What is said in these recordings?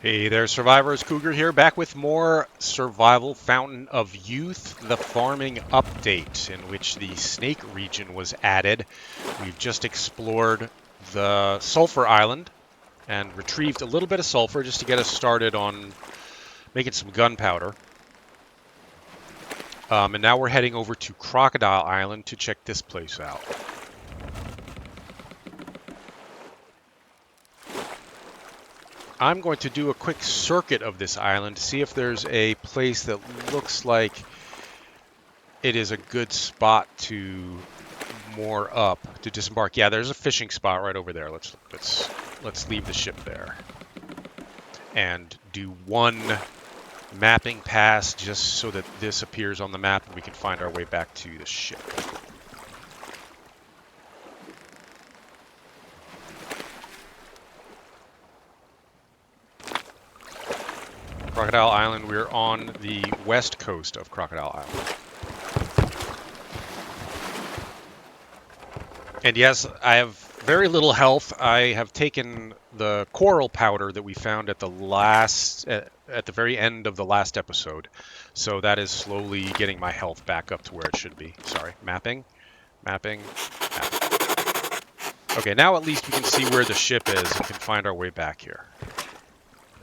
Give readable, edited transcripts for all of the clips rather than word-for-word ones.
Hey there, survivors. Cougar here, back with more Survival Fountain of Youth, the farming update, in which the snake region was added. We've just explored the sulfur island and retrieved a little bit of sulfur just to get us started on making some gunpowder. And now we're heading over to Crocodile Island to check this place out. I'm going to do a quick circuit of this island to see if there's a place that looks like it is a good spot to moor up, to disembark. Yeah, there's a fishing spot right over there. Let's leave the ship there and do one mapping pass just so that this appears on the map and we can find our way back to the ship. Crocodile Island, we're on the west coast of Crocodile Island. And yes, I have very little health. I have taken the coral powder that we found at the very end of the last episode. So that is slowly getting my health back up to where it should be. Sorry, mapping. Okay, now at least we can see where the ship is and can find our way back here.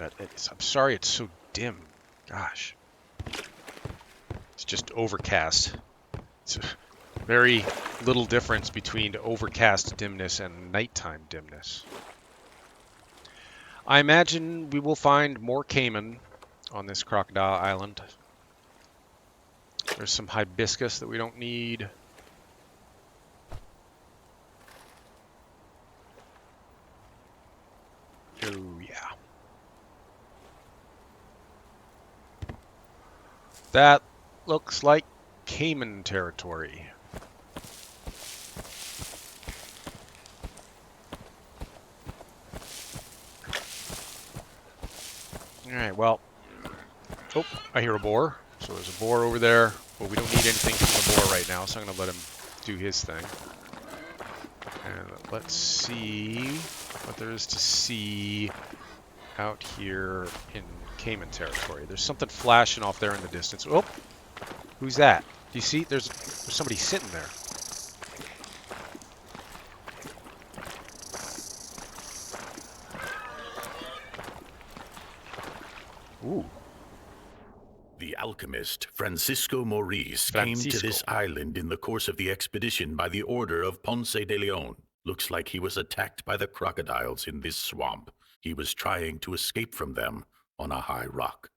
I'm sorry it's so dim. Gosh. It's just overcast. It's very little difference between overcast dimness and nighttime dimness. I imagine we will find more caiman on this Crocodile Island. There's some hibiscus that we don't need. Oh, yeah. That looks like caiman territory. Alright, well. Oh, I hear a boar. So there's a boar over there. Well, we don't need anything from the boar right now, so I'm going to let him do his thing. And let's see what there is to see out here in caiman territory. There's something flashing off there in the distance. Oh, who's that? Do you see? There's somebody sitting there. Ooh. The alchemist Francisco Maurice came to this island in the course of the expedition by the order of Ponce de Leon. Looks like he was attacked by the crocodiles in this swamp. He was trying to escape from them on a high rock.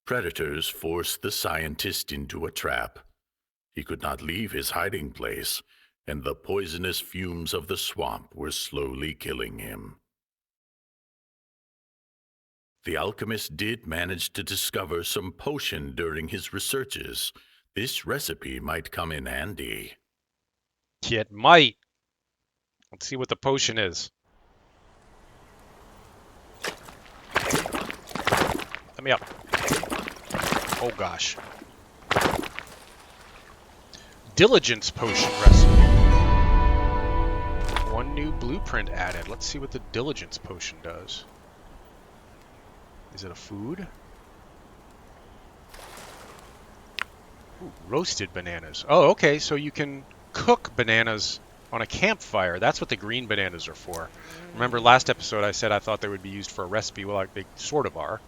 Predators forced the scientist into a trap. He could not leave his hiding place, and the poisonous fumes of the swamp were slowly killing him. The alchemist did manage to discover some potion during his researches. This recipe might come in handy. It might. Let's see what the potion is. Let me up. Oh gosh. Diligence potion recipe. One new blueprint added. Let's see what the diligence potion does. Is it a food? Ooh, roasted bananas. Oh, okay, so you can cook bananas on a campfire. That's what the green bananas are for. Remember last episode I said I thought they would be used for a recipe. Well, they sort of are.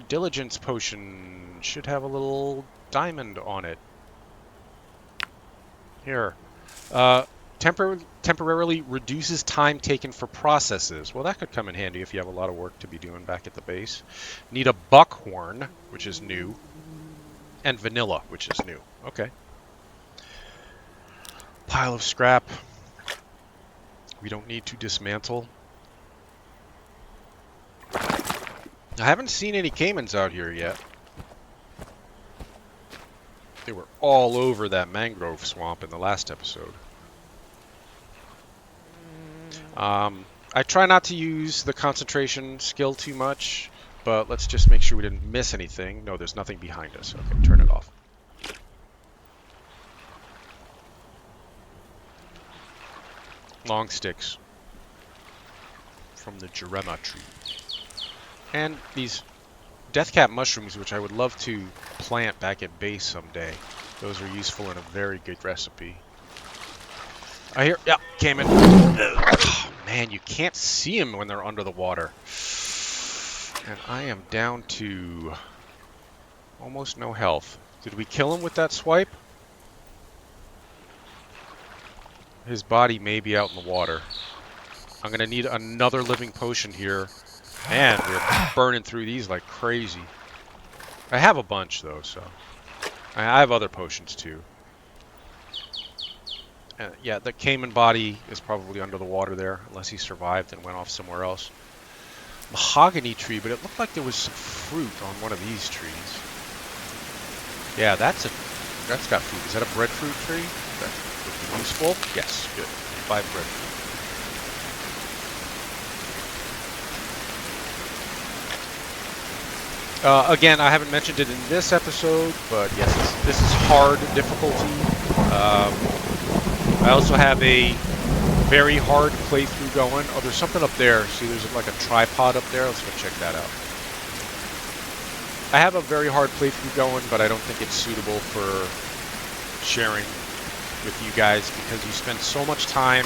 Diligence potion should have a little diamond on it. Here. Temporarily reduces time taken for processes. Well, that could come in handy if you have a lot of work to be doing back at the base. Need a buckhorn, which is new. And vanilla, which is new. Okay. Pile of scrap. We don't need to dismantle. I haven't seen any caimans out here yet. They were all over that mangrove swamp in the last episode. I try not to use the concentration skill too much, but let's just make sure we didn't miss anything. No, there's nothing behind us. Okay, turn it off. Long sticks from the Jerema tree. And these deathcap mushrooms, which I would love to plant back at base someday. Those are useful in a very good recipe. I hear, yeah, came in. Oh, man, you can't see them when they're under the water. And I am down to almost no health. Did we kill him with that swipe? His body may be out in the water. I'm going to need another living potion here. Man, we're burning through these like crazy. I have a bunch, though, so... I have other potions, too. Yeah, the Cayman body is probably under the water there, unless he survived and went off somewhere else. Mahogany tree, but it looked like there was some fruit on one of these trees. Yeah, that's got fruit. Is that a breadfruit tree? That would be useful? Yes, good. 5 breadfruit. Again, I haven't mentioned it in this episode, but yes, this is hard difficulty. I also have a very hard playthrough going. Oh, there's something up there. See, there's like a tripod up there. Let's go check that out. I have a very hard playthrough going, but I don't think it's suitable for sharing with you guys because you spend so much time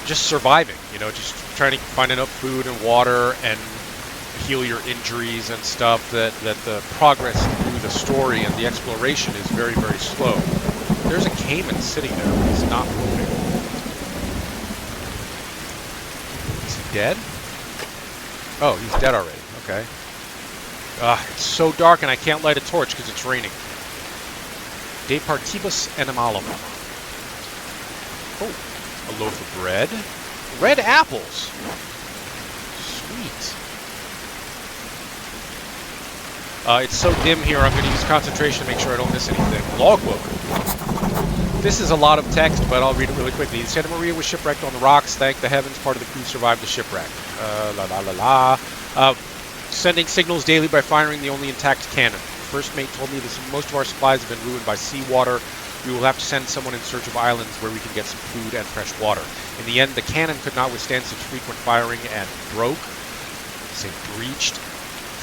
just surviving, you know, just trying to find enough food and water and heal your injuries and stuff that the progress through the story and the exploration is very, very slow. There's a caiman sitting there, but he's not moving. Is he dead? Oh, he's dead already. Okay. It's so dark and I can't light a torch because it's raining. De partibus animalum. Oh, a loaf of bread. Red apples. Sweet. It's so dim here, I'm going to use concentration to make sure I don't miss anything. Logbook. This is a lot of text, but I'll read it really quickly. Santa Maria was shipwrecked on the rocks. Thank the heavens, part of the crew survived the shipwreck. Sending signals daily by firing the only intact cannon. First mate told me that most of our supplies have been ruined by seawater. We will have to send someone in search of islands where we can get some food and fresh water. In the end, the cannon could not withstand such frequent firing and broke. Say breached.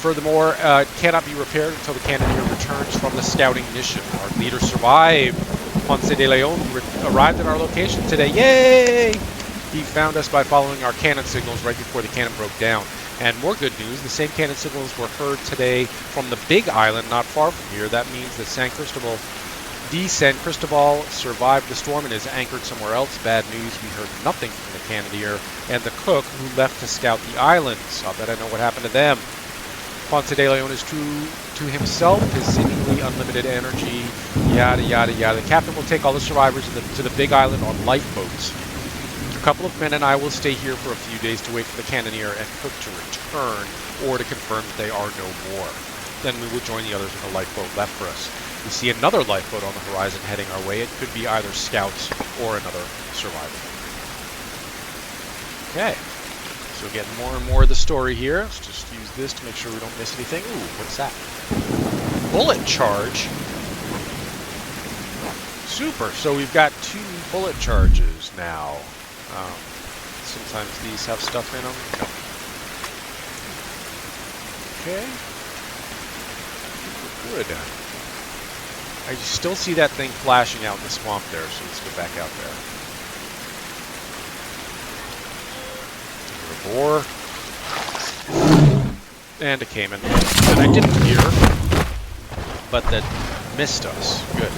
Furthermore, it cannot be repaired until the cannoneer returns from the scouting mission. Our leader survived. Ponce de Leon arrived at our location today. Yay! He found us by following our cannon signals right before the cannon broke down. And more good news, the same cannon signals were heard today from the big island not far from here. That means that San Cristobal survived the storm and is anchored somewhere else. Bad news, we heard nothing from the cannoneer and the cook who left to scout the islands. I'll bet I know what happened to them. Ponce de Leon is true to himself, his seemingly unlimited energy, yada, yada, yada. The captain will take all the survivors to the big island on lifeboats. A couple of men and I will stay here for a few days to wait for the cannoneer and cook to return or to confirm that they are no more. Then we will join the others in the lifeboat left for us. We see another lifeboat on the horizon heading our way. It could be either scouts or another survivor. Okay. So getting more and more of the story here. Let's just use this to make sure we don't miss anything. Ooh, what's that? Bullet charge. Super. So we've got 2 bullet charges now. Sometimes these have stuff in them. Okay. Good. I still see that thing flashing out in the swamp there, so let's go back out there. Boar, and a caiman that I didn't hear, but that missed us. Good.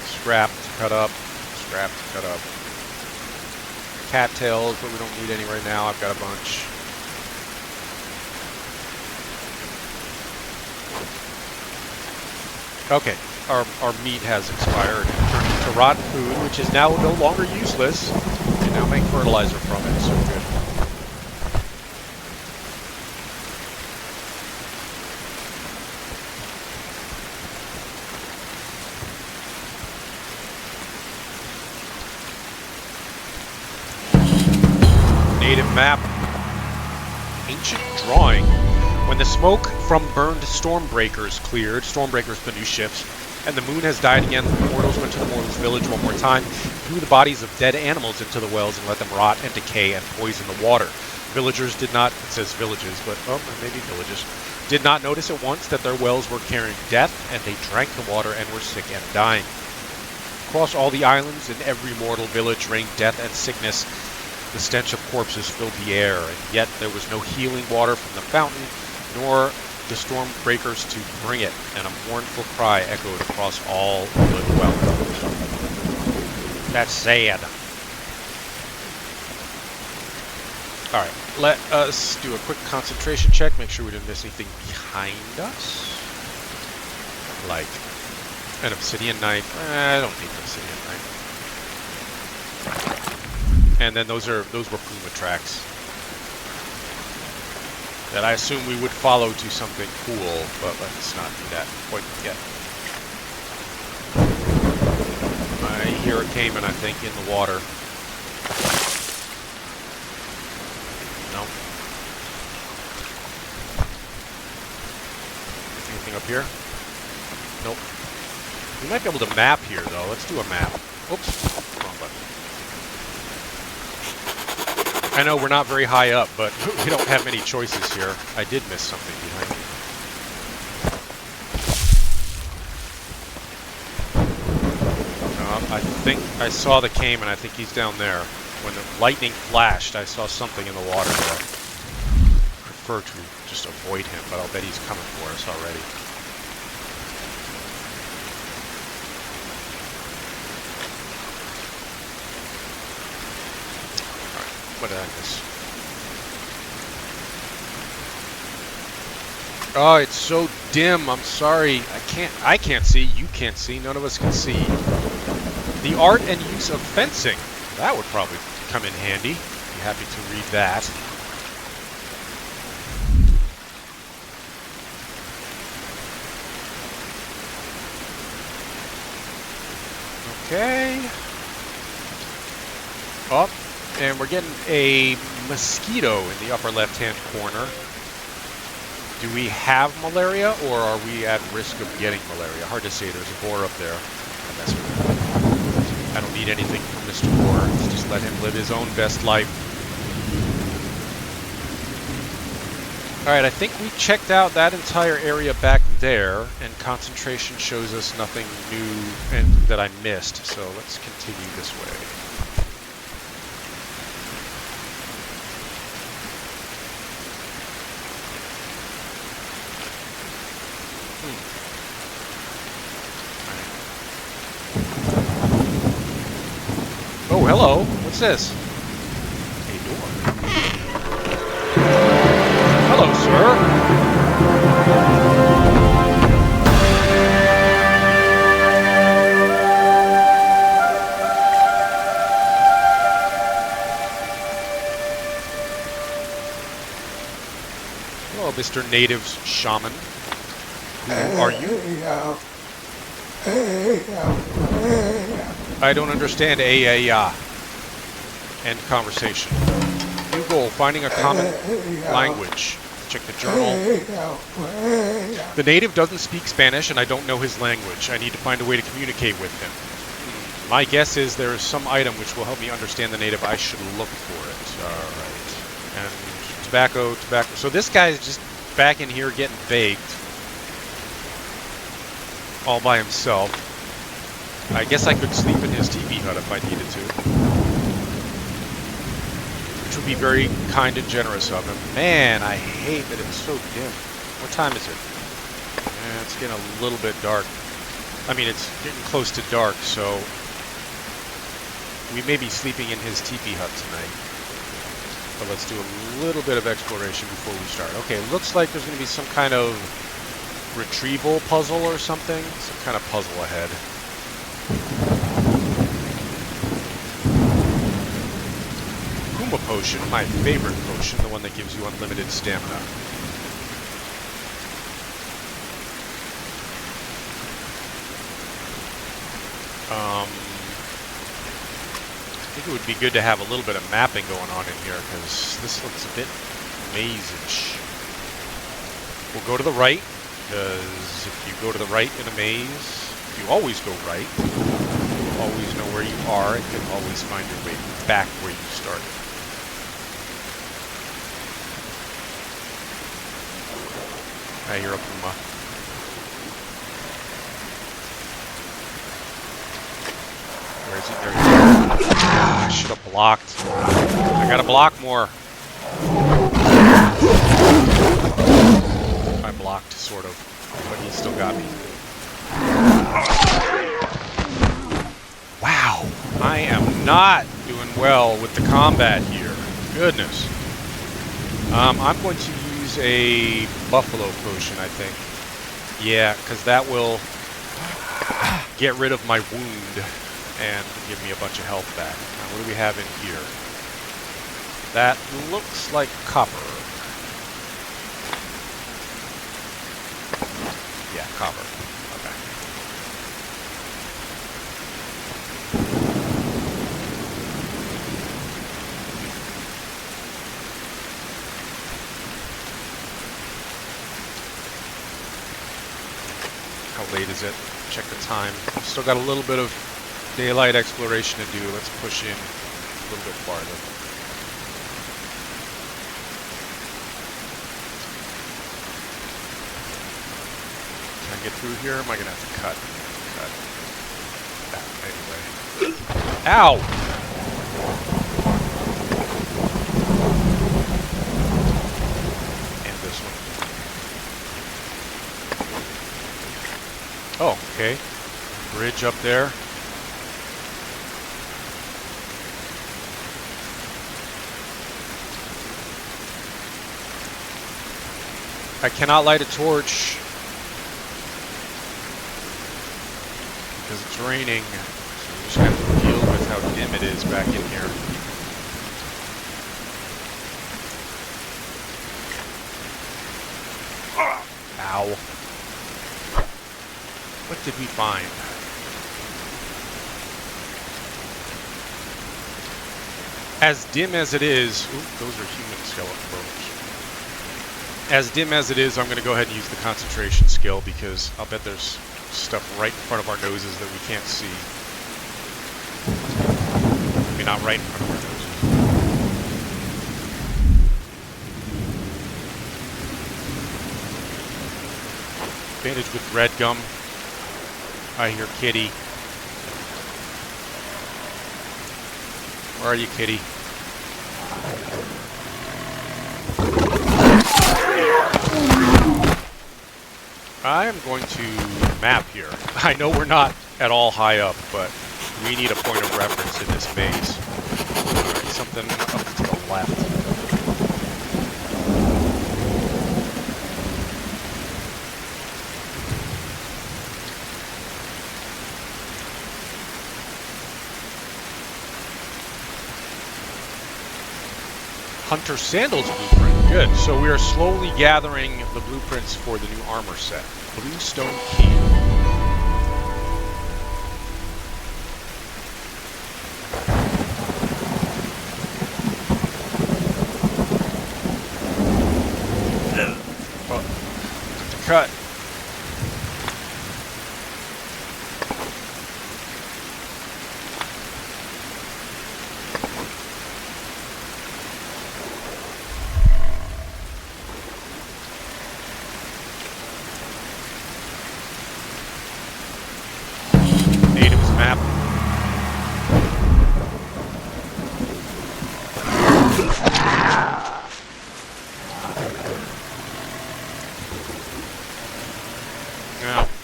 Scrap to cut up, scrap to cut up. Cattails, but we don't need any right now. I've got a bunch. Okay, our meat has expired and turned into rotten food, which is now no longer useless. We can now make fertilizer from it, so good. Native map. Ancient drawing. When the smoke from burned Stormbreakers cleared, Stormbreakers the new ships, and the moon has died again, the mortals went to the mortals' village one more time, threw the bodies of dead animals into the wells and let them rot and decay and poison the water. Villagers did not, it says villages, but maybe villages, did not notice at once that their wells were carrying death, and they drank the water and were sick and dying. Across all the islands, in every mortal village, reigned death and sickness. The stench of corpses filled the air, and yet there was no healing water from the fountain, nor the storm breakers to bring it, and a mournful cry echoed across all the dwellings. That's sad. Alright, let us do a quick concentration check, make sure we didn't miss anything behind us. Like an obsidian knife. I don't need an obsidian knife. And then those were puma tracks that I assume we would follow to something cool, but let's not do that quite yet. I hear a caiman, I think, in the water. No. Anything up here? Nope. We might be able to map here, though. Let's do a map. Oops. Wrong button. I know we're not very high up, but we don't have many choices here. I did miss something behind me. I think I saw the caiman. I think he's down there. When the lightning flashed, I saw something in the water there. I prefer to just avoid him, but I'll bet he's coming for us already. What did I miss? Oh, it's so dim. I'm sorry. I can't see. You can't see. None of us can see. The art and use of fencing. That would probably come in handy. Be happy to read that. Okay. Oh. And we're getting a mosquito in the upper left-hand corner. Do we have malaria, or are we at risk of getting malaria? Hard to say. There's a boar up there. I don't need anything from Mr. Boar. Let's just let him live his own best life. Alright, I think we checked out that entire area back there, and concentration shows us nothing new and that I missed. So let's continue this way. Oh, hello. What's this? A door. Hello, sir. Hello, Mr. Native's shaman. Who are you? I don't understand End conversation. New goal, finding a common language. Check the journal. The native doesn't speak Spanish and I don't know his language. I need to find a way to communicate with him. My guess is there is some item which will help me understand the native. I should look for it. Alright. And tobacco. So this guy is just back in here getting baked. All by himself. I guess I could sleep in his teepee hut if I needed to. Which would be very kind and generous of him. Man, I hate that it's so dim. What time is it? It's getting a little bit dark. I mean, it's getting close to dark, so we may be sleeping in his teepee hut tonight. But let's do a little bit of exploration before we start. Okay, looks like there's going to be some kind of retrieval puzzle or something. Some kind of puzzle ahead. Puma potion, my favorite potion, the one that gives you unlimited stamina. I think it would be good to have a little bit of mapping going on in here, because this looks a bit maze-ish. We'll go to the right, because if you go to the right in a maze, if you always go right, you'll always know where you are and can always find your way back where you started. I hear a puma. Where is he? There he is. I should have blocked. I gotta block more. I blocked, sort of, but he still got me. Wow, I am not doing well with the combat here. Goodness. I'm going to use a buffalo potion, I think. Yeah, because that will get rid of my wound and give me a bunch of health back. Now, what do we have in here? That looks like copper. Yeah, copper. Okay. How late is it? Check the time. Still got a little bit of daylight exploration to do. Let's push in a little bit farther. Can I get through here? Am I gonna have to cut? Anyway. Ow! And this one. Oh, okay. Bridge up there. I cannot light a torch because it's raining, so we just have to deal with how dim it is back in here. Ow. What did we find? As dim as it is, ooh, those are human skeleton bones. As dim as it is, I'm going to go ahead and use the concentration skill because I'll bet there's stuff right in front of our noses that we can't see. I mean, not right in front of our noses. Bandage with red gum. I hear kitty. Where are you, kitty? I am going to map here. I know we're not at all high up, but we need a point of reference in this maze. Alright, something up to the left. Hunter Sandals blueprint. Good. So we are slowly gathering the blueprints for the new armor set. Blue stone key. Oh, have to cut.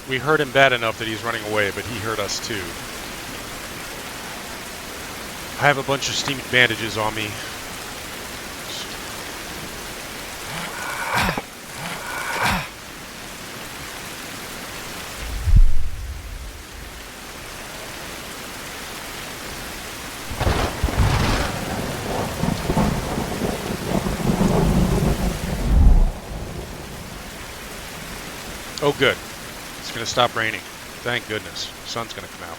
We hurt him bad enough that he's running away, but he hurt us too. I have a bunch of steamed bandages on me. Oh, good. It's going to stop raining. Thank goodness. The sun's going to come out.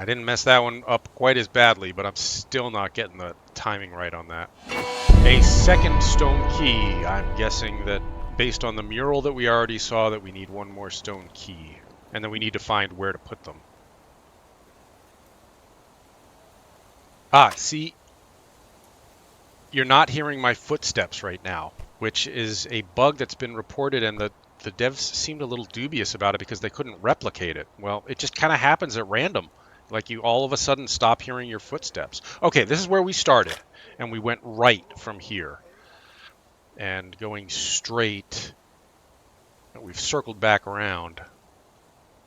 I didn't mess that one up quite as badly, but I'm still not getting the timing right on that. A second stone key. I'm guessing that based on the mural that we already saw that we need one more stone key. And then we need to find where to put them. Ah, see, you're not hearing my footsteps right now, which is a bug that's been reported, and the devs seemed a little dubious about it because they couldn't replicate it. Well, it just kind of happens at random. Like you all of a sudden stop hearing your footsteps. Okay, this is where we started, and we went right from here. And going straight, we've circled back around.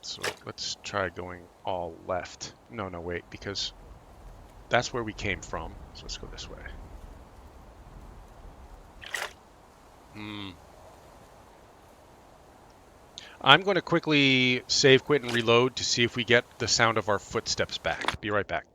So let's try going all left. No, no, wait, because that's where we came from. So let's go this way. Hmm. I'm going to quickly save, quit, and reload to see if we get the sound of our footsteps back. Be right back.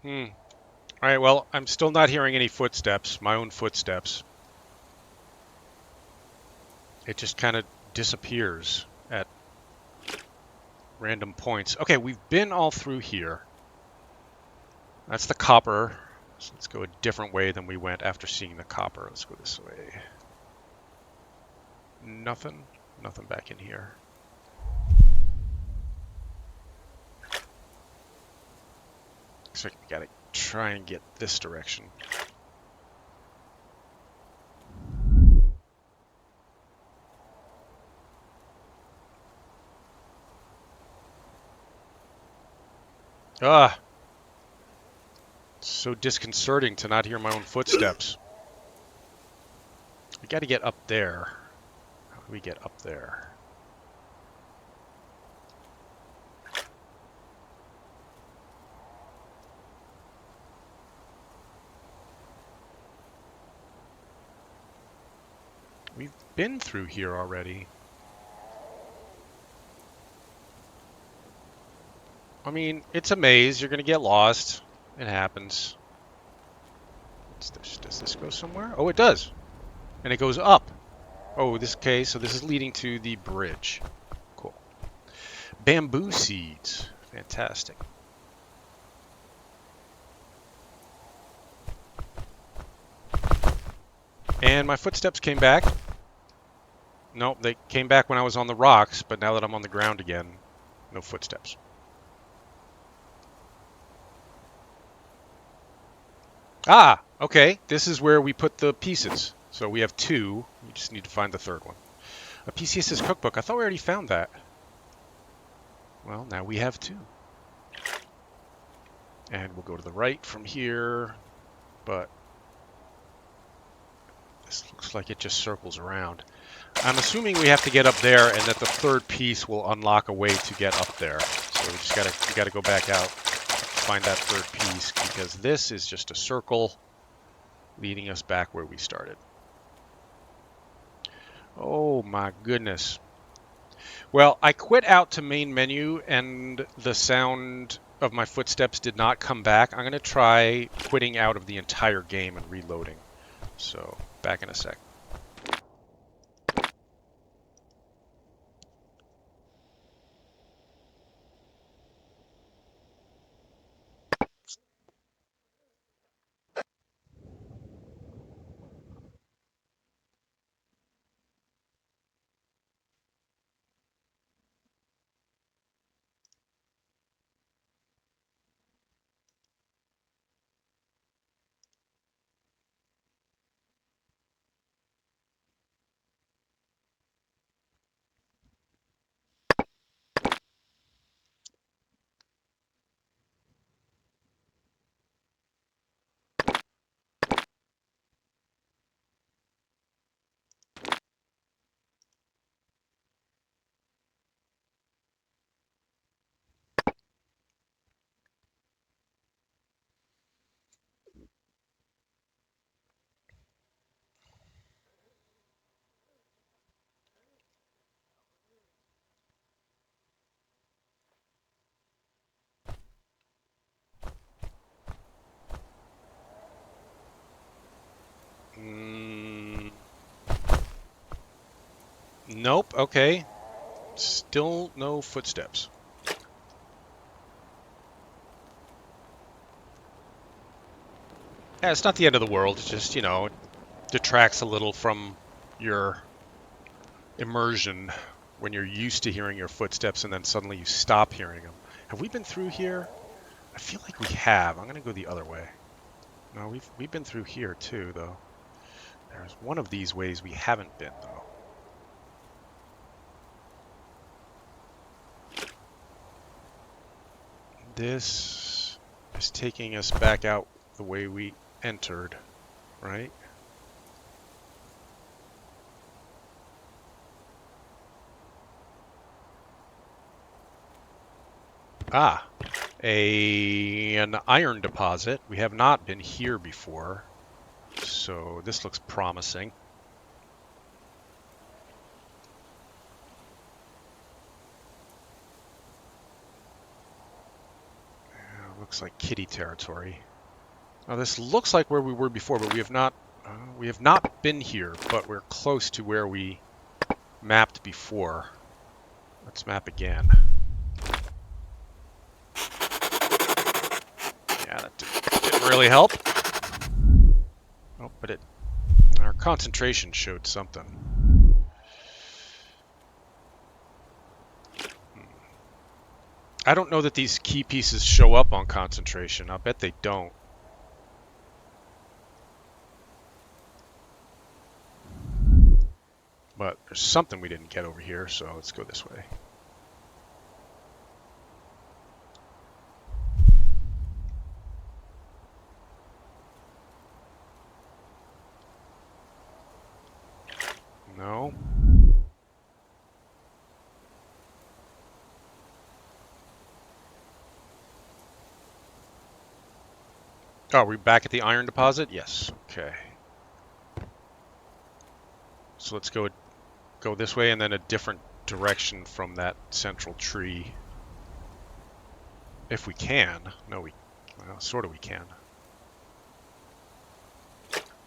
Hmm. All right, well, I'm still not hearing any footsteps, my own footsteps. It just kind of disappears at random points. Okay, we've been all through here. That's the copper. So let's go a different way than we went after seeing the copper. Let's go this way. Nothing. Nothing back in here. Looks like we gotta try and get this direction. Ah! It's so disconcerting to not hear my own footsteps. We gotta get up there. How do we get up there? We've been through here already. I mean, it's a maze. You're gonna get lost. It happens. Does this go somewhere? Oh, it does. And it goes up. Oh, okay, so this is leading to the bridge. Cool. Bamboo seeds. Fantastic. And my footsteps came back. Nope, they came back when I was on the rocks, but now that I'm on the ground again, no footsteps. Ah, okay. This is where we put the pieces. So we have two. We just need to find the third one. A PCS's cookbook. I thought we already found that. Well, now we have two. And we'll go to the right from here, but this looks like it just circles around. I'm assuming we have to get up there and that the third piece will unlock a way to get up there. So we gotta go back out, find that third piece, because this is just a circle leading us back where we started. Oh my goodness. Well, I quit out to main menu and the sound of my footsteps did not come back. I'm going to try quitting out of the entire game and reloading. So, back in a sec. Nope, okay. Still no footsteps. Yeah, it's not the end of the world. It's just, it detracts a little from your immersion when you're used to hearing your footsteps and then suddenly you stop hearing them. Have we been through here? I feel like we have. I'm going to go the other way. No, we've been through here too, though. There's one of these ways we haven't been, though. This is taking us back out the way we entered, right? Ah, an iron deposit. We have not been here before, so this looks promising. Looks like kitty territory. Now this looks like where we were before, but we have not been here, but we're close to where we mapped before. Let's map again. Yeah, that didn't really help. Oh, but our concentration showed something. I don't know that these key pieces show up on concentration. I'll bet they don't. But there's something we didn't get over here, so let's go this way. No. Oh, are we back at the iron deposit? Yes. Okay. So let's go this way and then a different direction from that central tree. If we can. No, well, sort of we can.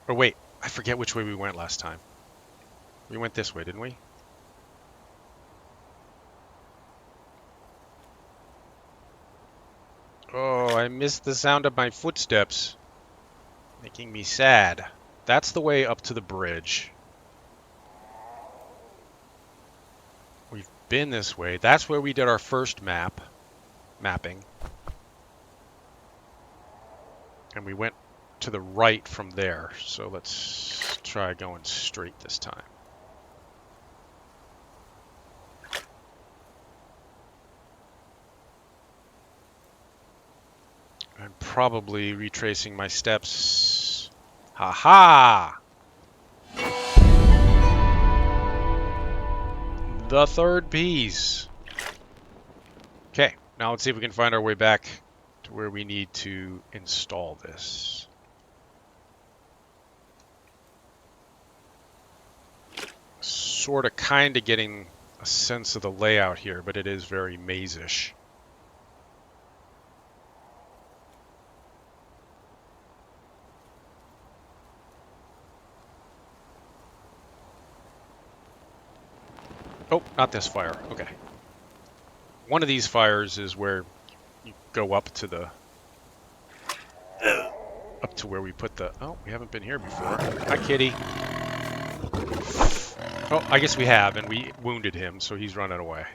Oh, wait. I forget which way we went last time. We went this way, didn't we? Oh, I missed the sound of my footsteps. Making me sad. That's the way up to the bridge. We've been this way. That's where we did our first mapping. And we went to the right from there. So let's try going straight this time. I'm probably retracing my steps. Ha-ha! The third piece. Okay, now let's see if we can find our way back to where we need to install this. Sort of kind of getting a sense of the layout here, but it is very maze-ish. Oh, not this fire. Okay. One of these fires is where you go up to where we put the... Oh, we haven't been here before. Hi, kitty. Oh, I guess we have, and we wounded him, so he's running away.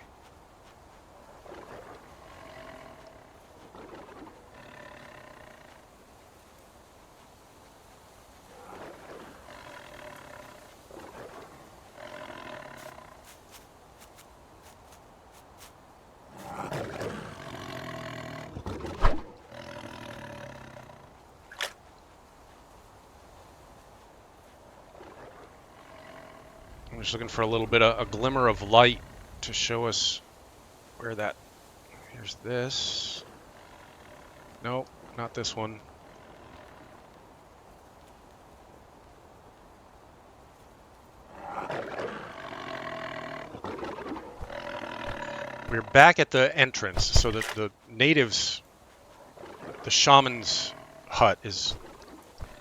I'm just looking for a little bit of a glimmer of light to show us where that... Here's this. Nope, not this one. We're back at the entrance, so the natives, the shaman's hut is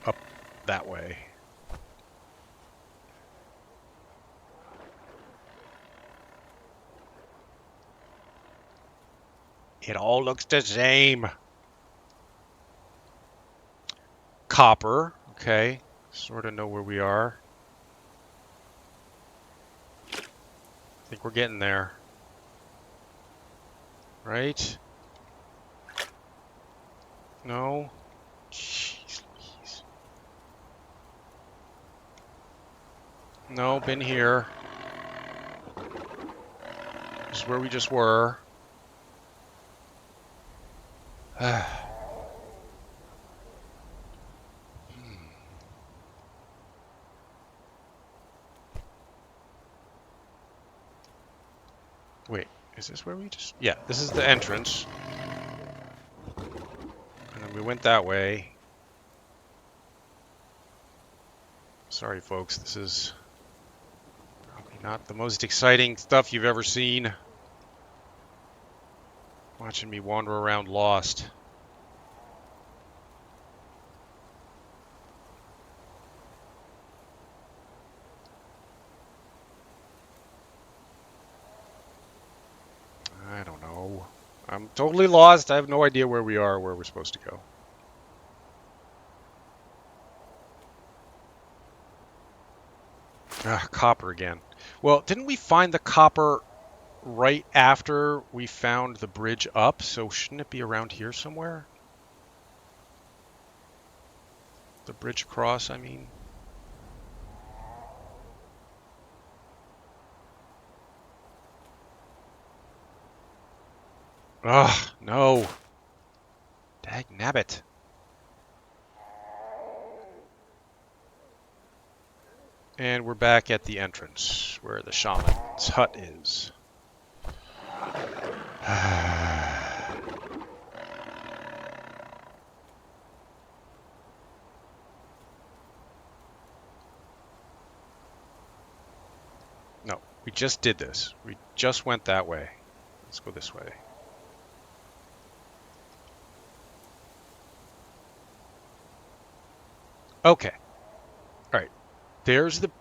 up that way. It all looks the same. Copper. Okay. Sort of know where we are. I think we're getting there. Right? No? Jeez Louise. No, been here. This is where we just were. Wait, is this where we just... Yeah, this is the entrance. And then we went that way. Sorry, folks, this is probably not the most exciting stuff you've ever seen. Watching me wander around lost. I don't know. I'm totally lost. I have no idea where we are, where we're supposed to go. Ah, copper again. Well, didn't we find the copper right after we found the bridge up? So shouldn't it be around here somewhere? The bridge across, I mean. Ugh, no. Dagnabbit. And we're back at the entrance, where the shaman's hut is. No, we just did this. We just went that way. Let's go this way. Okay. All right. There's the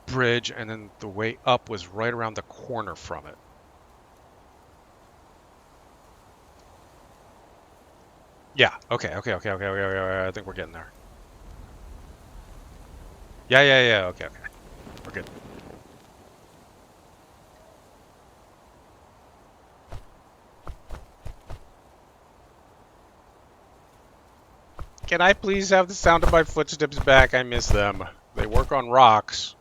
bridge, and then the way up was right around the corner from it. Yeah. Okay. I think we're getting there. Yeah. Okay. We're good. Can I please have the sound of my footsteps back? I miss them. They work on rocks.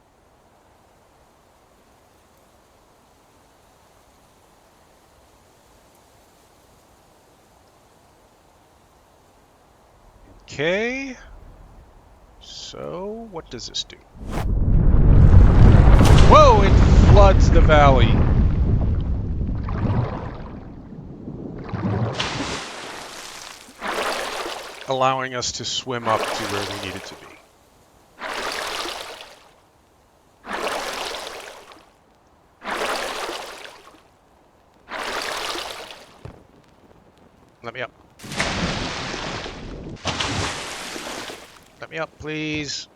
Okay. So, what does this do? Whoa, it floods the valley. Allowing us to swim up to where we needed to be. Let me up. Let me up, please.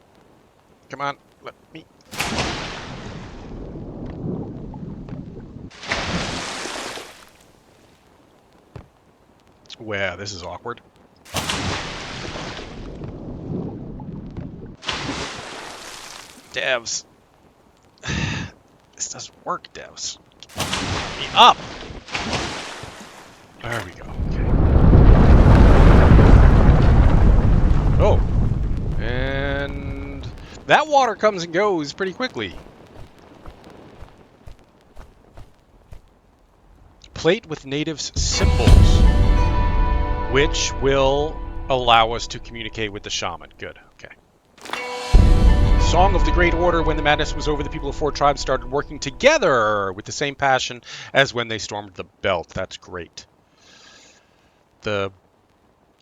Come on, let me. Wow, this is awkward. Devs. This doesn't work, devs. Let me up! There we go. Okay. Oh. And that water comes and goes pretty quickly. Plate with natives' symbols, which will allow us to communicate with the shaman. Good. Okay. Song of the Great Order. When the madness was over, the people of four tribes started working together with the same passion as when they stormed the belt. That's great. The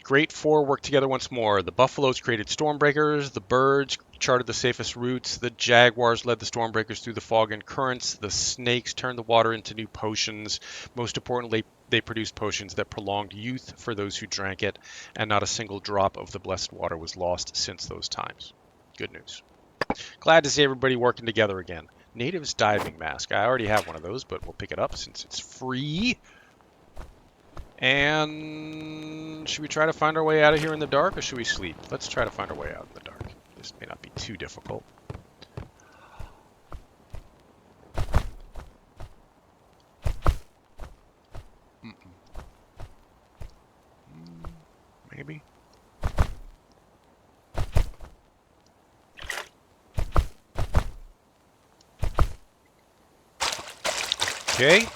Great Four worked together once more. The buffaloes created stormbreakers. The birds charted the safest routes. The jaguars led the stormbreakers through the fog and currents. The snakes turned the water into new potions. Most importantly, they produced potions that prolonged youth for those who drank it, and not a single drop of the blessed water was lost since those times. Good news. Glad to see everybody working together again. Natives diving mask. I already have one of those, but we'll pick it up since it's free. And should we try to find our way out of here in the dark, or should we sleep? Let's try to find our way out in the dark. This may not be too difficult. Maybe. Okay.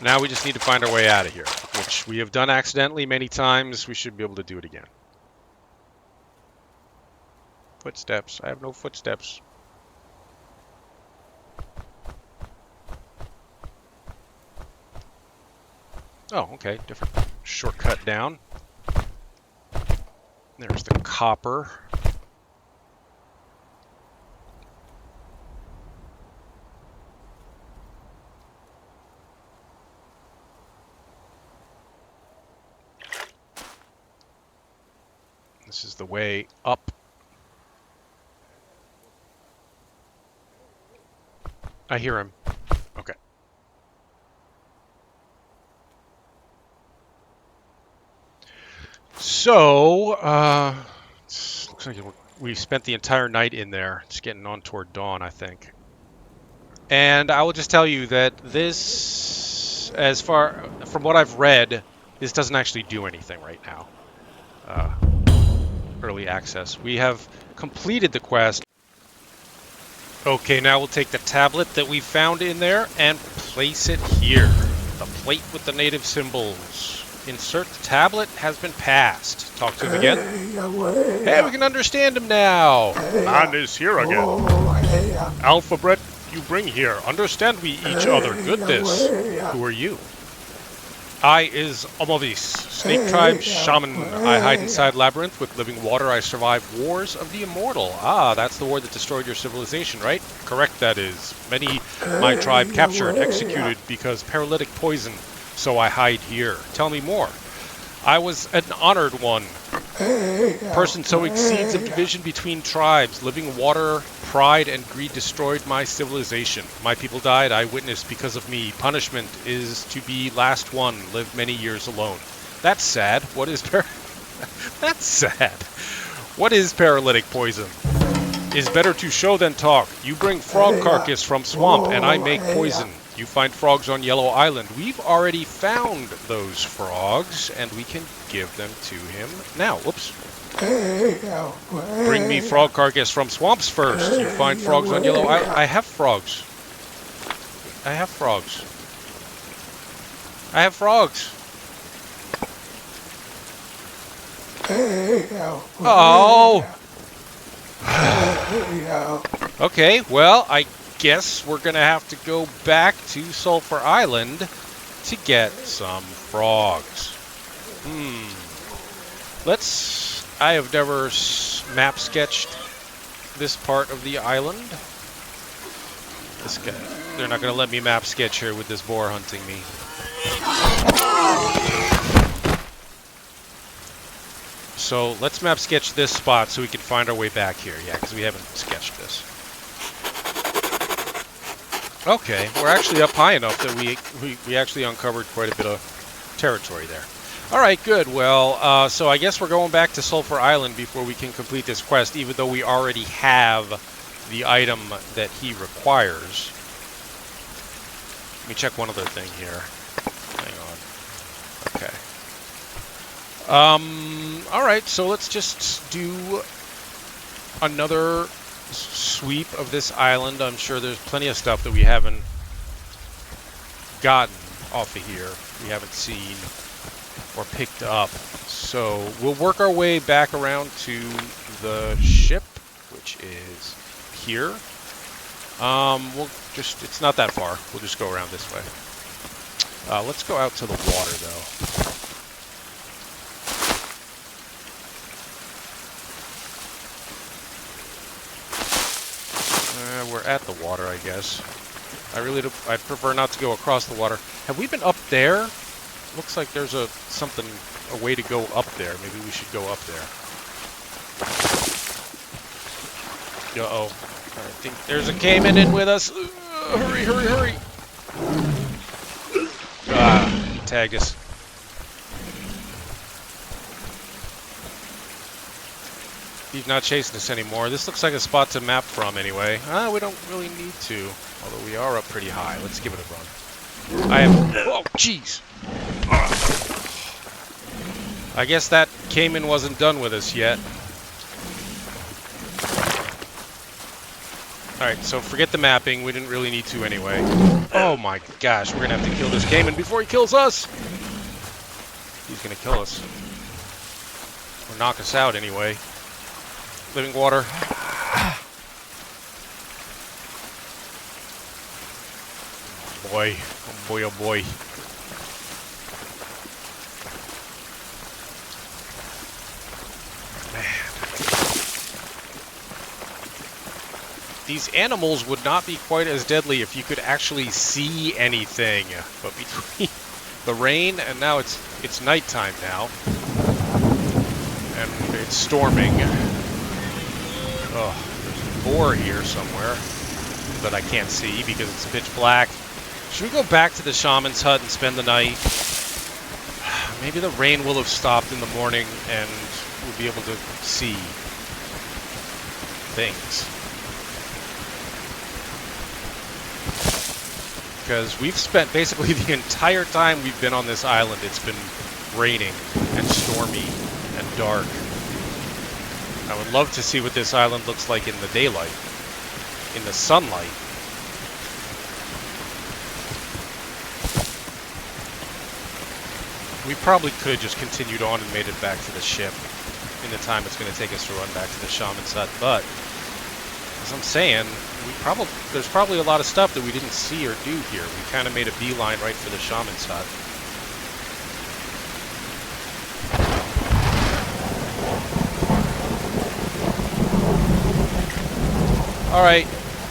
Now we just need to find our way out of here, which we have done accidentally many times. We should be able to do it again. Footsteps. I have no footsteps. Oh, okay. Different shortcut down. There's the copper. This is the way up. I hear him. Okay. So, looks like we spent the entire night in there. It's getting on toward dawn, I think. And I will just tell you that this, as far from what I've read, this doesn't actually do anything right now. Early access. We have completed the quest. Okay, now we'll take the tablet that we found in there and place it here. The plate with the native symbols. Insert the tablet has been passed. Talk to him again. Hey, we can understand him now. Man is here again. Alphabet you bring here. Understand we each other. Goodness. Who are you? I is Omovis, snake tribe shaman. I hide inside labyrinth with living water. I survive wars of the immortal. Ah, that's the war that destroyed your civilization, right? Correct, that is. Many my tribe captured, executed because paralytic poison. So I hide here. Tell me more. I was an honored one. Person sowing seeds of division between tribes. Living water, pride, and greed destroyed my civilization. My people died, I witnessed because of me. Punishment is to be last one, live many years alone. That's sad. What is That's sad. What is paralytic poison? Is better to show than talk. You bring frog carcass from swamp, and I make poison. You find frogs on Yellow Island. We've already found those frogs, and we can give them to him now. Whoops. Bring me frog carcass from swamps first. You find frogs on Yellow Island. I have frogs. I have frogs. I have frogs. Oh. Okay, well, I guess we're going to have to go back to Sulphur Island to get some frogs. I have never map sketched this part of the island. This guy, they're not going to let me map sketch here with this boar hunting me. So let's map sketch this spot so we can find our way back here. Yeah, because we haven't sketched this. Okay, we're actually up high enough that we actually uncovered quite a bit of territory there. All right, good. Well, so I guess we're going back to Sulphur Island before we can complete this quest, even though we already have the item that he requires. Let me check one other thing here. Hang on. Okay. All right, so let's just do another sweep of this island. I'm sure there's plenty of stuff that we haven't gotten off of here. We haven't seen or picked up. So we'll work our way back around to the ship, which is here. It's not that far. We'll just go around this way. Let's go out to the water, though. We're at the water, I guess. I prefer not to go across the water. Have we been up there? Looks like there's a way to go up there. Maybe we should go up there. Uh-oh. I think there's a caiman in with us. Hurry, hurry, hurry. tagged us. He's not chasing us anymore. This looks like a spot to map from anyway. We don't really need to, although we are up pretty high. Let's give it a run. I am... Oh, jeez! I guess that Cayman wasn't done with us yet. Alright, so forget the mapping. We didn't really need to anyway. Oh my gosh, we're gonna have to kill this Cayman before he kills us! He's gonna kill us. Or knock us out anyway. Living water. Boy. Oh boy, oh boy. These animals would not be quite as deadly if you could actually see anything. But between the rain and now it's nighttime now. And it's storming. Oh, there's a boar here somewhere that I can't see because it's pitch black. Should we go back to the shaman's hut and spend the night? Maybe the rain will have stopped in the morning and we'll be able to see things. Because we've spent basically the entire time we've been on this island, it's been raining and stormy and dark. I would love to see what this island looks like in the daylight, in the sunlight. We probably could just continued on and made it back to the ship in the time it's going to take us to run back to the shaman's hut, but as I'm saying, there's probably a lot of stuff that we didn't see or do here. We kind of made a beeline right for the shaman's hut. All right.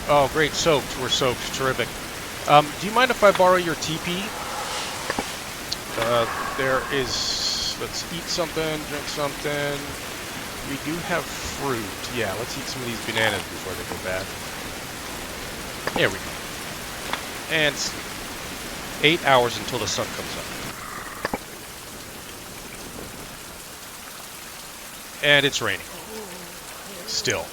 Oh, great. Soaked. We're soaked. Terrific. Do you mind if I borrow your teepee? There is... Let's eat something, drink something. We do have fruit. Yeah, let's eat some of these bananas before they go bad. There we go. And 8 hours until the sun comes up. And it's raining. Still.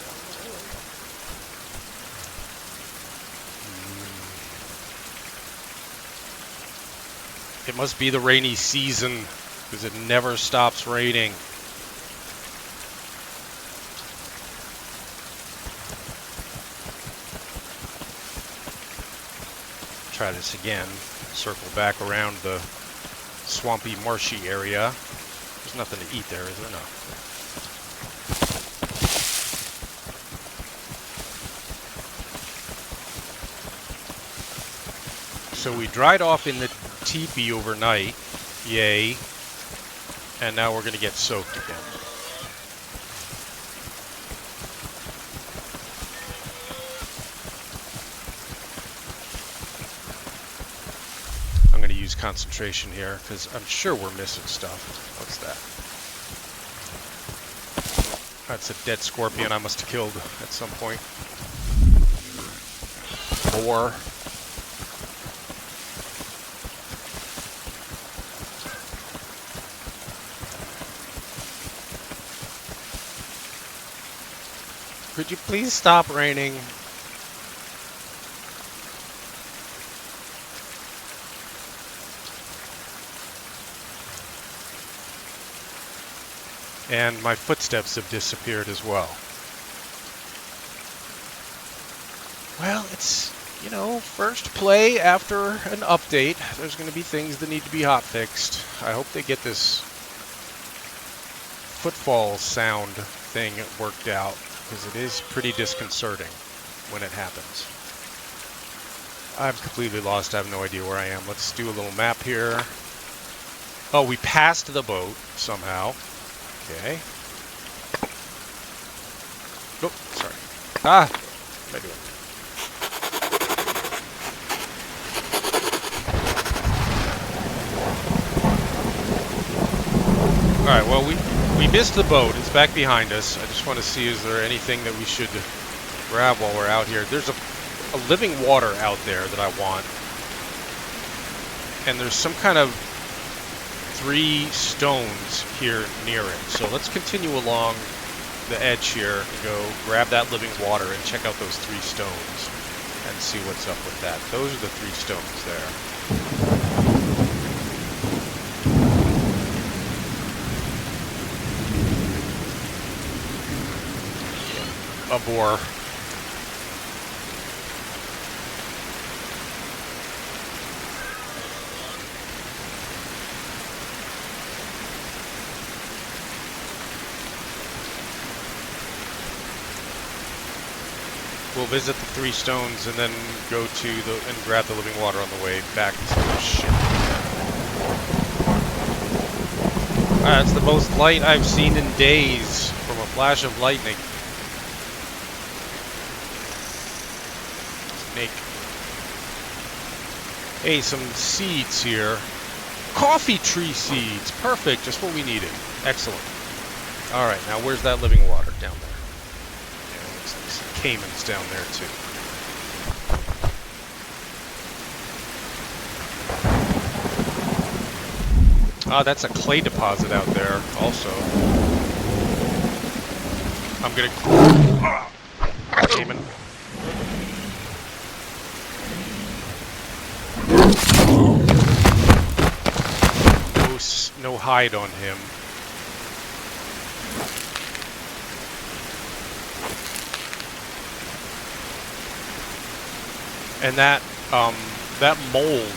It must be the rainy season, because it never stops raining. Try this again. Circle back around the swampy, marshy area. There's nothing to eat there, is there? No. So we dried off in the teepee overnight. Yay. And now we're going to get soaked again. I'm going to use concentration here because I'm sure we're missing stuff. What's that? That's a dead scorpion I must have killed at some point. Boar. Could you please stop raining? And my footsteps have disappeared as well. Well, it's, you know, first play after an update. There's going to be things that need to be hotfixed. I hope they get this footfall sound thing worked out, because it is pretty disconcerting when it happens. I'm completely lost. I have no idea where I am. Let's do a little map here. Oh, we passed the boat somehow. Okay. Oh, sorry. Ah! What am I doing? Alright, well, we missed the boat. It's back behind us. I just want to see, is there anything that we should grab while we're out here? There's a living water out there that I want. And there's some kind of 3 stones here near it. So let's continue along the edge here and go grab that living water and check out those 3 stones and see what's up with that. Those are the 3 stones there. A boar. We'll visit the 3 stones and then go to and grab the living water on the way back to the ship. That's the most light I've seen in days from a flash of lightning. Snake. Hey, some seeds here. Coffee tree seeds. Perfect. Just what we needed. Excellent. All right. Now, where's that living water? Down there. Caimans down there too. Ah, that's a clay deposit out there also. I'm gonna... Caiman. No hide on him. And that mold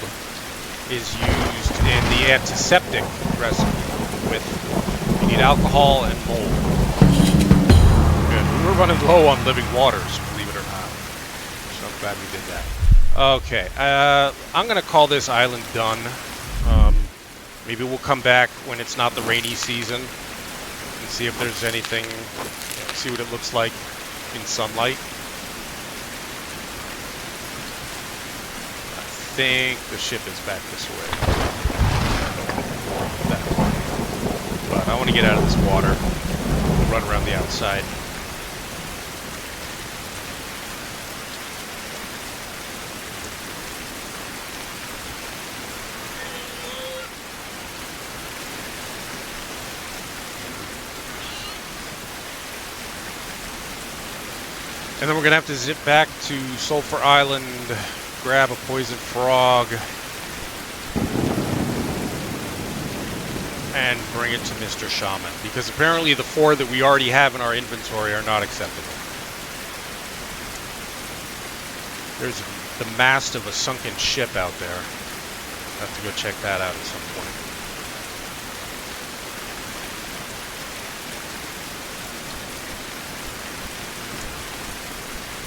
is used in the antiseptic recipe. You need alcohol and mold. Good. We were running low on living waters, believe it or not. So I'm glad we did that. Okay, I'm gonna call this island done. Maybe we'll come back when it's not the rainy season and see if there's anything. See what it looks like in sunlight. I think the ship is back this way. That way. But I want to get out of this water. We'll run around the outside. And then we're going to have to zip back to Sulphur Island, grab a poison frog, and bring it to Mr. Shaman. Because apparently the 4 that we already have in our inventory are not acceptable. There's the mast of a sunken ship out there. I'll have to go check that out at some point.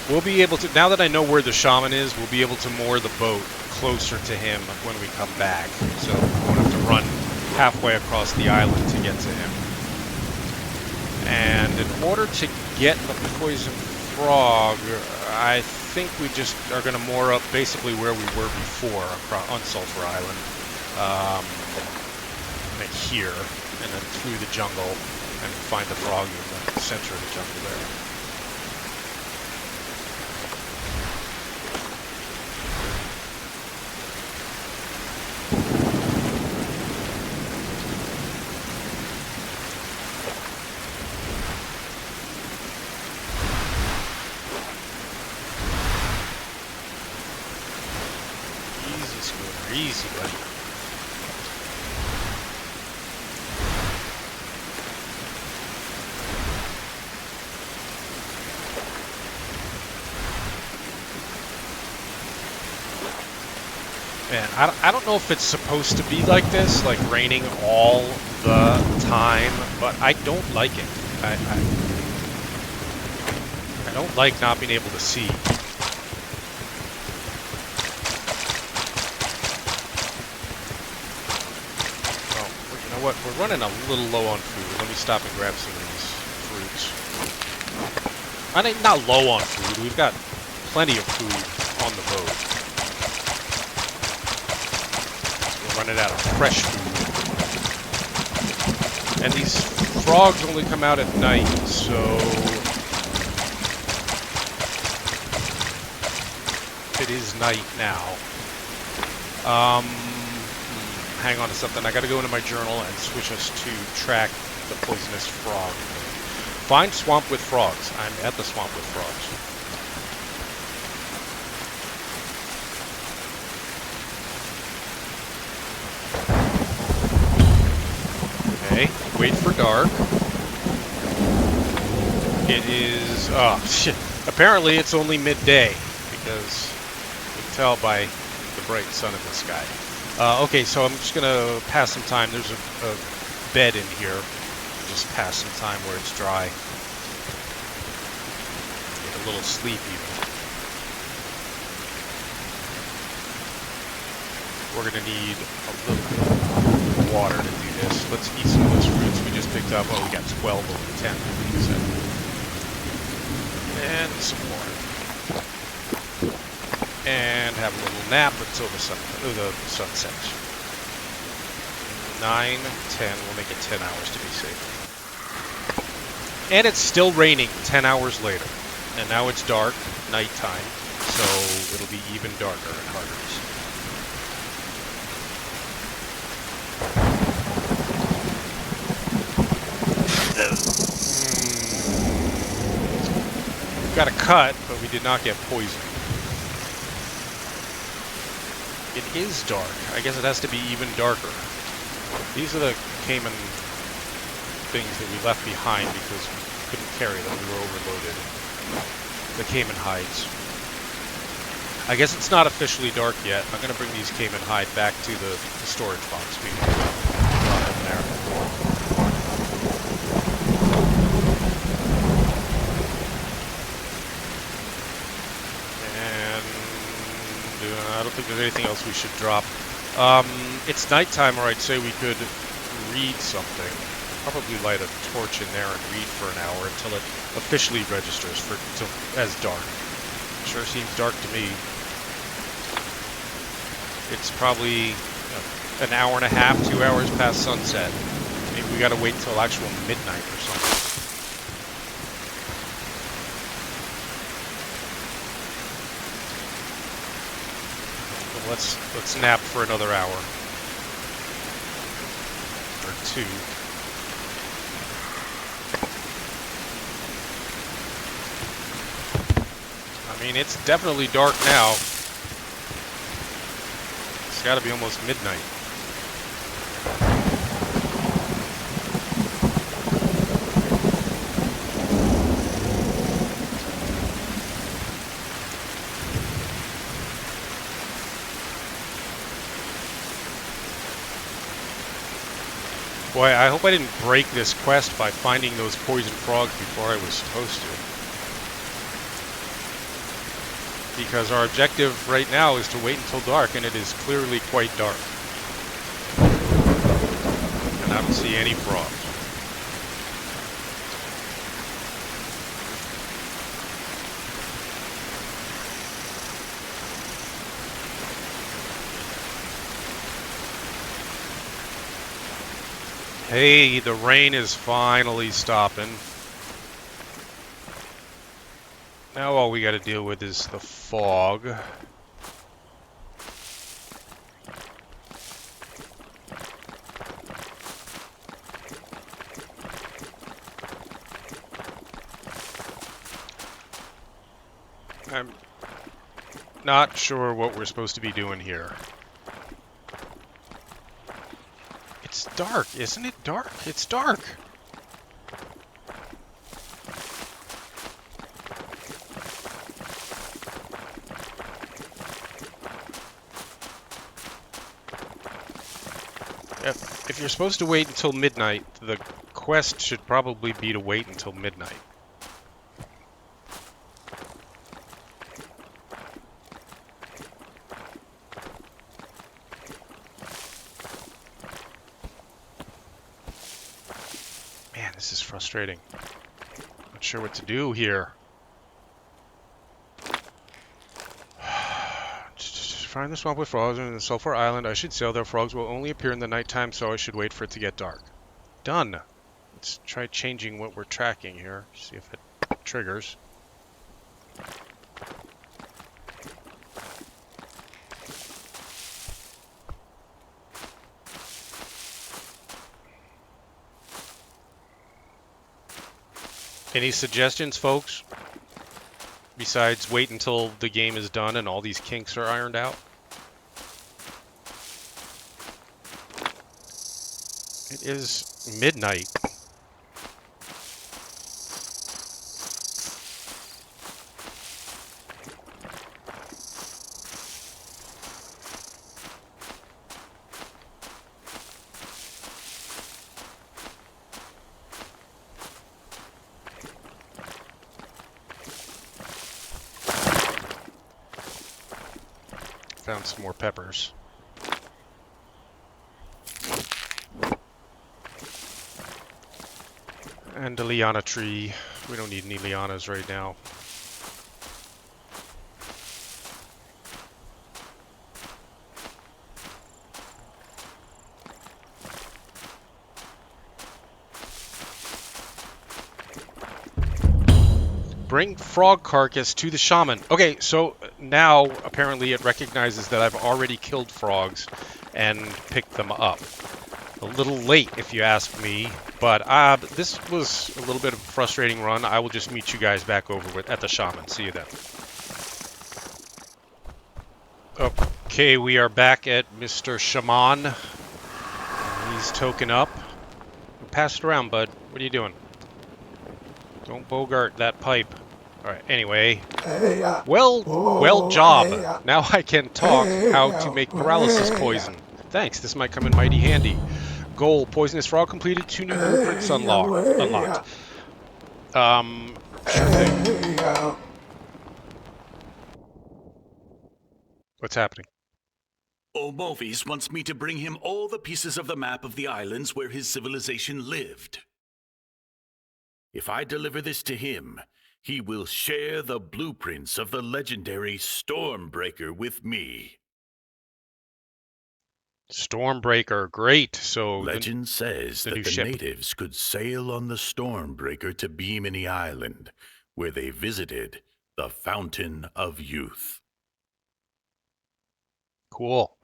We'll be able to, now that I know where the shaman is, we'll be able to moor the boat closer to him when we come back. So we won't have to run halfway across the island to get to him. And in order to get the poison frog, I think we just are going to moor up basically where we were before on Sulphur Island. Like here, and then through the jungle, and find the frog in the center of the jungle there. Easy, buddy. Man, I don't know if it's supposed to be like this, like raining all the time, but I don't like it. I don't like not being able to see. What, we're running a little low on food. Let me stop and grab some of these fruits. I mean, not low on food. We've got plenty of food on the boat. We're running out of fresh food. And these frogs only come out at night, so it is night now. hang on to something. I gotta go into my journal and switch us to track the poisonous frog. Find swamp with frogs. I'm at the swamp with frogs. Okay, wait for dark. It is, oh shit. Apparently it's only midday, because you can tell by the bright sun in the sky. Okay, so I'm just gonna pass some time. There's a bed in here. Just pass some time where it's dry. Get a little sleep even. We're gonna need a little water to do this. Let's eat some of those fruits we just picked up. Oh, we got 12 over 10. Like I said. And some water. And have a little nap until the sun sets. 9, 10. We'll make it 10 hours to be safe. And it's still raining 10 hours later. And now it's dark, nighttime, so it'll be even darker and harder to see. Got a cut, but we did not get poisoned. It is dark. I guess it has to be even darker. These are the caiman things that we left behind because we couldn't carry them. We were overloaded. The caiman hides. I guess it's not officially dark yet. I'm going to bring these caiman hide back to the storage box we brought in there. And I don't think there's anything else we should drop. It's nighttime, or I'd say we could read something. Probably light a torch in there and read for an hour until it officially registers as dark. Sure seems dark to me. It's probably an hour and a half, 2 hours past sunset. Maybe we gotta wait until actual midnight or something. Well, let's nap for another hour. Or 2. I mean, it's definitely dark now. It's got to be almost midnight. Boy, I hope I didn't break this quest by finding those poison frogs before I was supposed to. Because our objective right now is to wait until dark, and it is clearly quite dark. And I don't see any frogs. Hey, the rain is finally stopping. Now all we got to deal with is the fog. I'm not sure what we're supposed to be doing here. It's dark, isn't it dark? It's dark. If you're supposed to wait until midnight, the quest should probably be to wait until midnight. Man, this is frustrating. Not sure what to do here. Find the swamp with frogs in the Sulphur Island. I should sail there. Frogs will only appear in the nighttime, so I should wait for it to get dark. Done. Let's try changing what we're tracking here. See if it triggers. Any suggestions, folks? Besides wait until the game is done and all these kinks are ironed out? It is midnight. Found some more peppers. And a liana tree. We don't need any lianas right now. Bring frog carcass to the shaman. Okay, so now apparently it recognizes that I've already killed frogs and picked them up. A little late, if you ask me, but this was a little bit of a frustrating run. I will just meet you guys back over at the shaman. See you then. Okay, we are back at Mr. Shaman. He's token up. Pass it around, bud. What are you doing? Don't bogart that pipe. Alright, anyway. Well job. Now I can talk how to make paralysis poison. Thanks, this might come in mighty handy. Goal, poisonous frog completed, 2 new blueprints unlocked. Sure thing. What's happening? Omovis wants me to bring him all the pieces of the map of the islands where his civilization lived. If I deliver this to him, he will share the blueprints of the legendary Stormbreaker with me. Stormbreaker, great. So legend says that the natives could sail on the Stormbreaker to Bimini Island, where they visited the Fountain of Youth. Cool.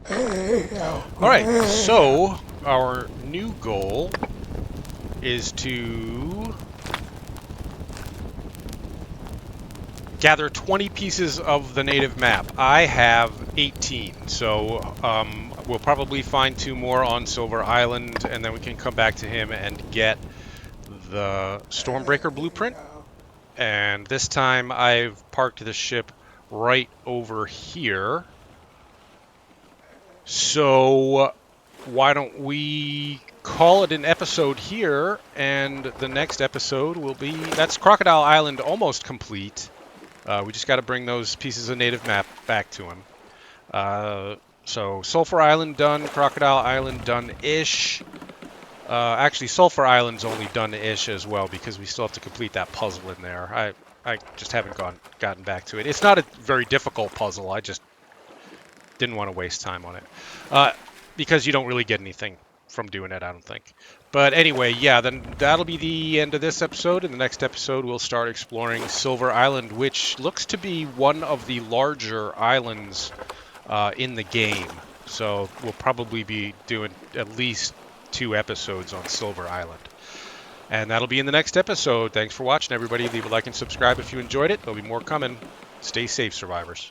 Alright, so our new goal is to gather 20 pieces of the native map. I have 18, so we'll probably find 2 more on Silver Island, and then we can come back to him and get the Stormbreaker blueprint. And this time I've parked the ship right over here. So why don't we call it an episode here, and the next episode will be, that's Crocodile Island almost complete. We just got to bring those pieces of native map back to him. So Sulphur Island done, Crocodile Island done-ish. Actually, Sulphur Island's only done-ish as well, because we still have to complete that puzzle in there. I just haven't gotten back to it. It's not a very difficult puzzle. I just didn't want to waste time on it. Because you don't really get anything from doing it, I don't think. But anyway, yeah, then that'll be the end of this episode. In the next episode, we'll start exploring Silver Island, which looks to be one of the larger islands in the game. So we'll probably be doing at least 2 episodes on Silver Island. And that'll be in the next episode. Thanks for watching, everybody. Leave a like and subscribe if you enjoyed it. There'll be more coming. Stay safe, survivors.